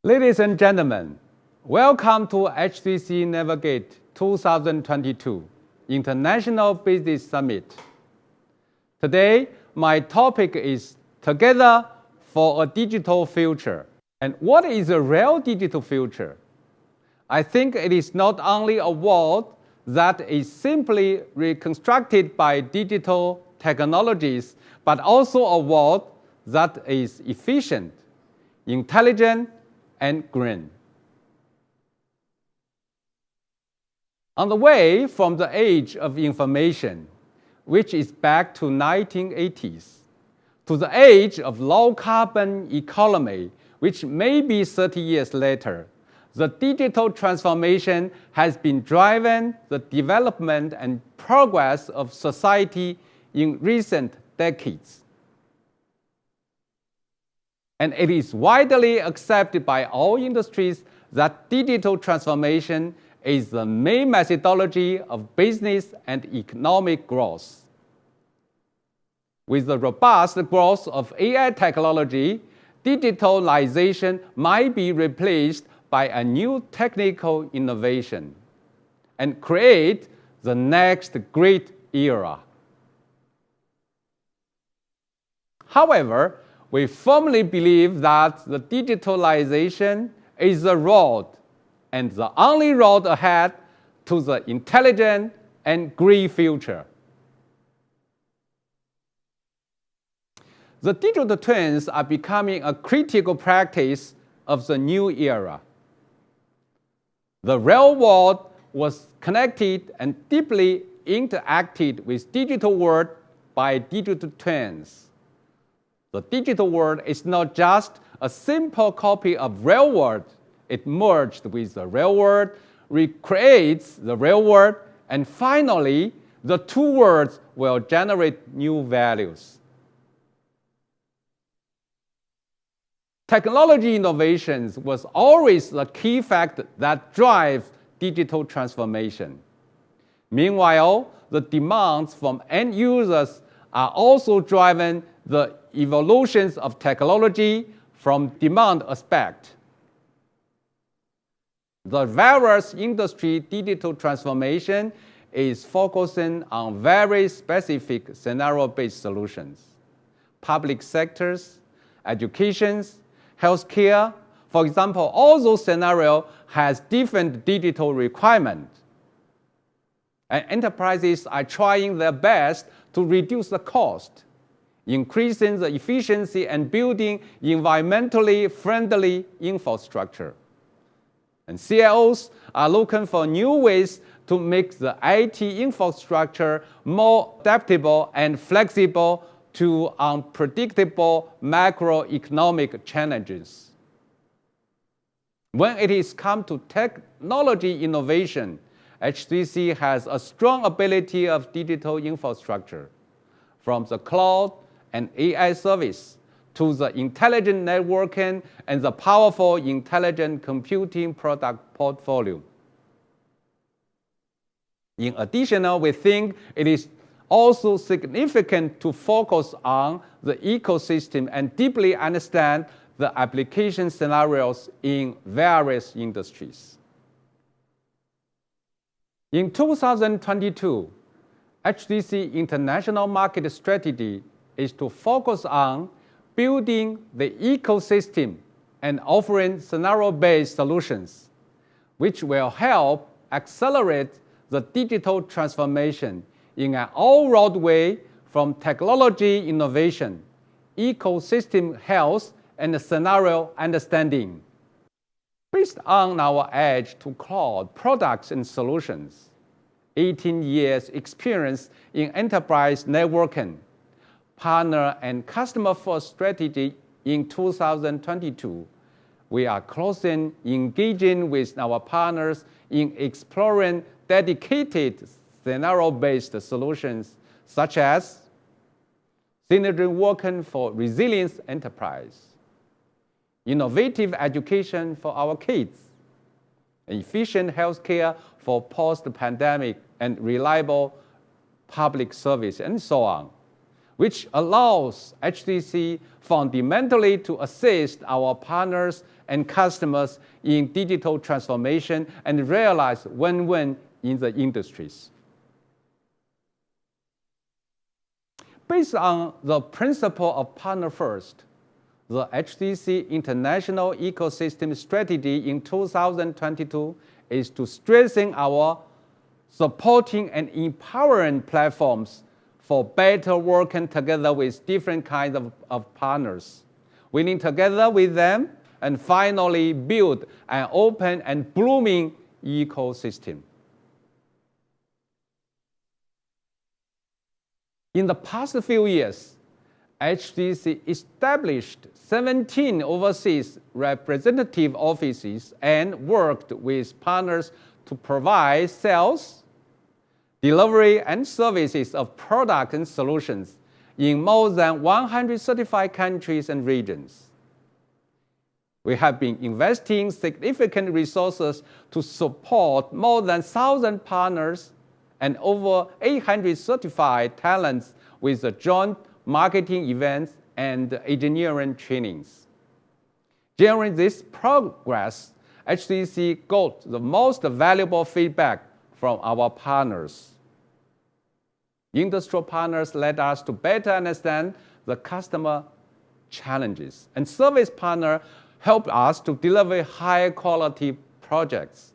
Ladies and gentlemen, welcome to HTC Navigate 2022 International Business Summit. Today, my topic is Together for a Digital Future. And what is a real digital future? I think it is not only a world that is simply reconstructed by digital technologies, but also a world that is efficient, intelligent, and green. On the way from the age of information, which is back to 1980s, to the age of low-carbon economy, which may be 30 years later, the digital transformation has been driving the development and progress of society in recent decades. And it is widely accepted by all industries that digital transformation is the main methodology of business and economic growth. With the robust growth of AI technology, digitalization might be replaced by a new technical innovation and create the next great era. However, we firmly believe that the digitalization is the road and the only road ahead to the intelligent and green future. The digital twins are becoming a critical practice of the new era. The real world was connected and deeply interacted with digital world by digital twins. The digital world is not just a simple copy of real world. It merged with the real world, recreates the real world, and finally, the two worlds will generate new values. Technology innovations was always the key factor that drives digital transformation. Meanwhile, the demands from end users are also driving the evolutions of technology from demand aspect. The various industry digital transformation is focusing on very specific scenario-based solutions. Public sectors, education, healthcare, for example, all those scenarios has different digital requirements. And enterprises are trying their best to reduce the cost, increasing the efficiency and building environmentally friendly infrastructure. And CIOs are looking for new ways to make the IT infrastructure more adaptable and flexible to unpredictable macroeconomic challenges. When it is come to technology innovation, HTC has a strong ability of digital infrastructure, from the cloud and AI service to the intelligent networking and the powerful intelligent computing product portfolio. In addition, we think it is also significant to focus on the ecosystem and deeply understand the application scenarios in various industries. In 2022, HTC International Market Strategy is to focus on building the ecosystem and offering scenario-based solutions, which will help accelerate the digital transformation in an all-round way from technology innovation, ecosystem health, and scenario understanding. Based on our edge to cloud products and solutions, 18 years experience in enterprise networking, partner and customer-first strategy in 2022, we are closely engaging with our partners in exploring dedicated scenario-based solutions such as synergy working for resilient enterprise, innovative education for our kids, efficient healthcare for post-pandemic and reliable public service, and so on, which allows HTC fundamentally to assist our partners and customers in digital transformation and realize win-win in the industries. Based on the principle of partner first, the HTC International Ecosystem Strategy in 2022 is to strengthen our supporting and empowering platforms for better working together with different kinds of partners, winning together with them, and finally build an open and blooming ecosystem. In the past few years, HTC established 17 overseas representative offices and worked with partners to provide sales, delivery, and services of products and solutions in more than 135 countries and regions. We have been investing significant resources to support more than 1,000 partners and over 800 certified talents with the joint marketing events and engineering trainings. During this progress, HTC got the most valuable feedback from our partners. Industrial partners led us to better understand the customer challenges, and service partners helped us to deliver high-quality projects.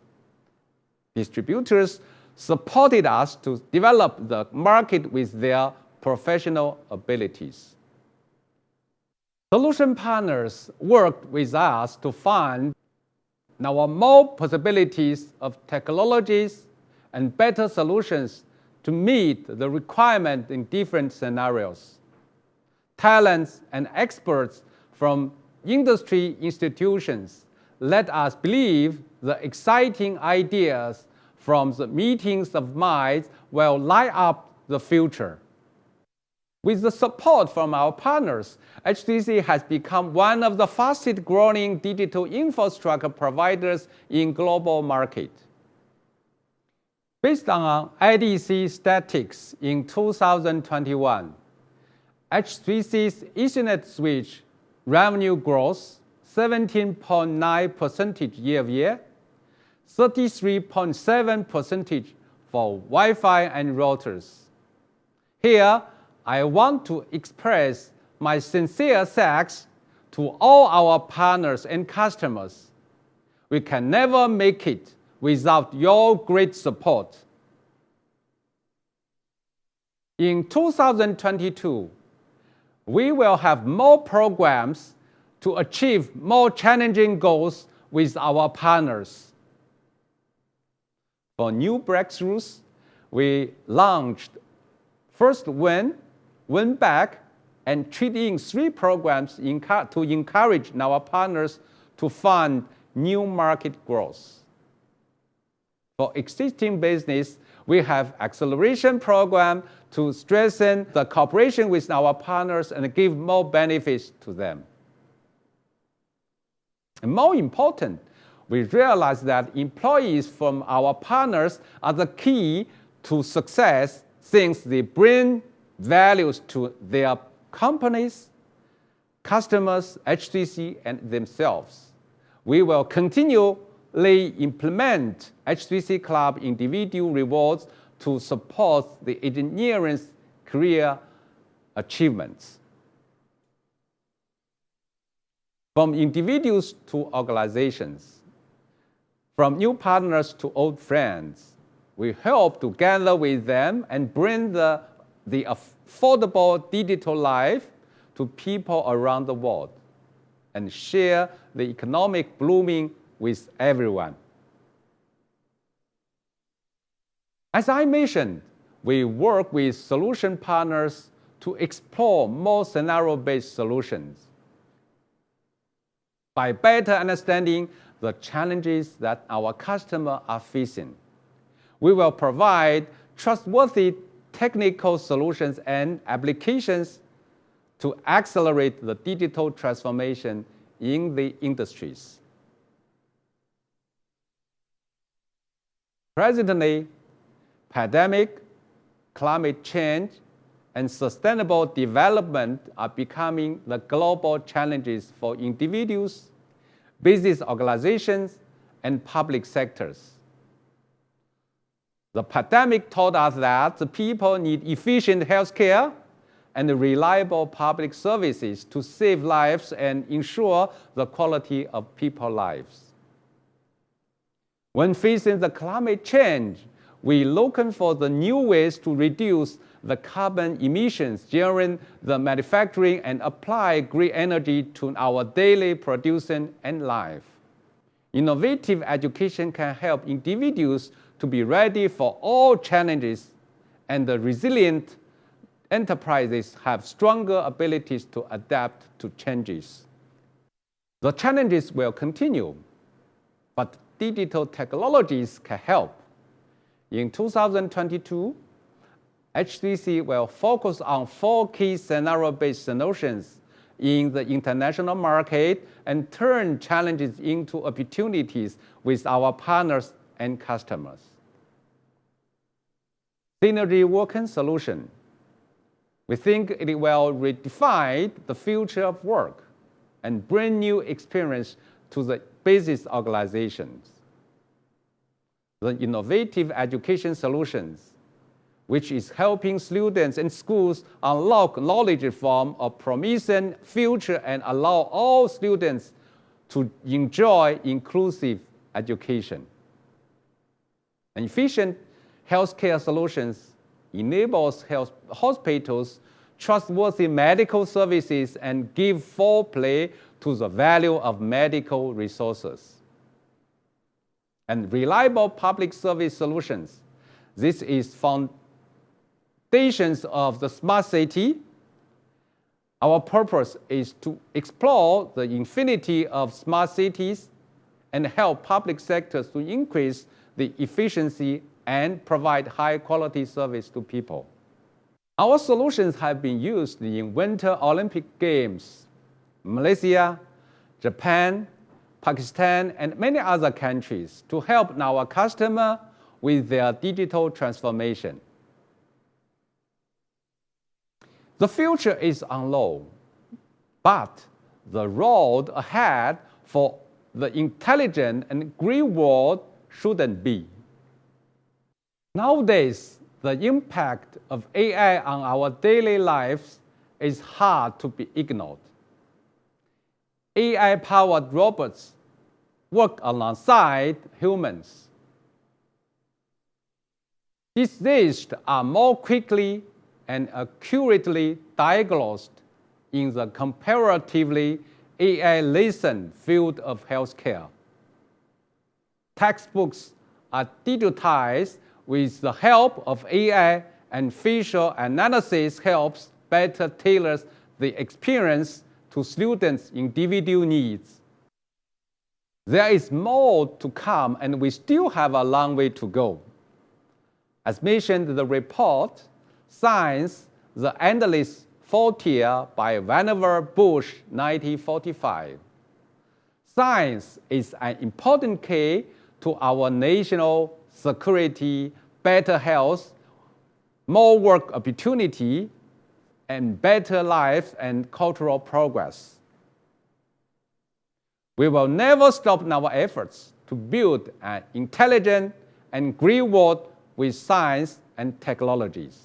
Distributors supported us to develop the market with their professional abilities. Solution partners worked with us to find more possibilities of technologies and better solutions to meet the requirement in different scenarios. Talents and experts from industry institutions let us believe the exciting ideas from the meetings of minds will light up the future. With the support from our partners, HTC has become one of the fastest growing digital infrastructure providers in global market. Based on IDC statistics in 2021, HTC's Ethernet switch revenue growth 17.9% year-over-year, 33.7% for Wi-Fi and routers. Here, I want to express my sincere thanks to all our partners and customers. We can never make it without your great support. In 2022, we will have more programs to achieve more challenging goals with our partners. For new breakthroughs, we launched First Win, Win Back, and Trade-in 3 programs to encourage our partners to fund new market growth. For existing business, we have acceleration program to strengthen the cooperation with our partners and give more benefits to them. And more important, we realize that employees from our partners are the key to success since they bring values to their companies, customers, HTC, and themselves. We will continually implement HTC Club individual rewards to support the engineering career achievements. From individuals to organizations, from new partners to old friends, we hope to gather with them and bring the affordable digital life to people around the world and share the economic blooming with everyone. As I mentioned, we work with solution partners to explore more scenario-based solutions. By better understanding the challenges that our customers are facing, we will provide trustworthy technical solutions and applications to accelerate the digital transformation in the industries. Presently, pandemic, climate change, and sustainable development are becoming the global challenges for individuals, business organizations, and public sectors. The pandemic taught us that the people need efficient healthcare and reliable public services to save lives and ensure the quality of people's lives. When facing the climate change, we looking for the new ways to reduce the carbon emissions during the manufacturing and apply green energy to our daily producing and life. Innovative education can help individuals to be ready for all challenges, and the resilient enterprises have stronger abilities to adapt to changes. The challenges will continue, but digital technologies can help. In 2022, HTC will focus on 4 key scenario-based solutions in the international market and turn challenges into opportunities with our partners and customers. Synergy working solution. We think it will redefine the future of work and bring new experience to the business organizations. The innovative education solutions, which is helping students and schools unlock knowledge from a promising future and allow all students to enjoy inclusive education. And efficient healthcare solutions enables hospitals trustworthy medical services and give full play to the value of medical resources. And reliable public service solutions. This is foundations of the smart city. Our purpose is to explore the infinity of smart cities and help public sectors to increase the efficiency and provide high-quality service to people. Our solutions have been used in Winter Olympic Games, Malaysia, Japan, Pakistan, and many other countries to help our customers with their digital transformation. The future is unknown, but the road ahead for the intelligent and green world shouldn't be. Nowadays, the impact of AI on our daily lives is hard to be ignored. AI-powered robots work alongside humans. Diseases are more quickly and accurately diagnosed in the comparatively AI-laced field of healthcare. Textbooks are digitized with the help of AI, and facial analysis helps better tailor the experience to students' individual needs. There is more to come, and we still have a long way to go. As mentioned in the report, Science, the Endless Frontier by Vannevar Bush, 1945. Science is an important key to our national security, better health, more work opportunity, and better life and cultural progress. We will never stop our efforts to build an intelligent and green world with science and technologies.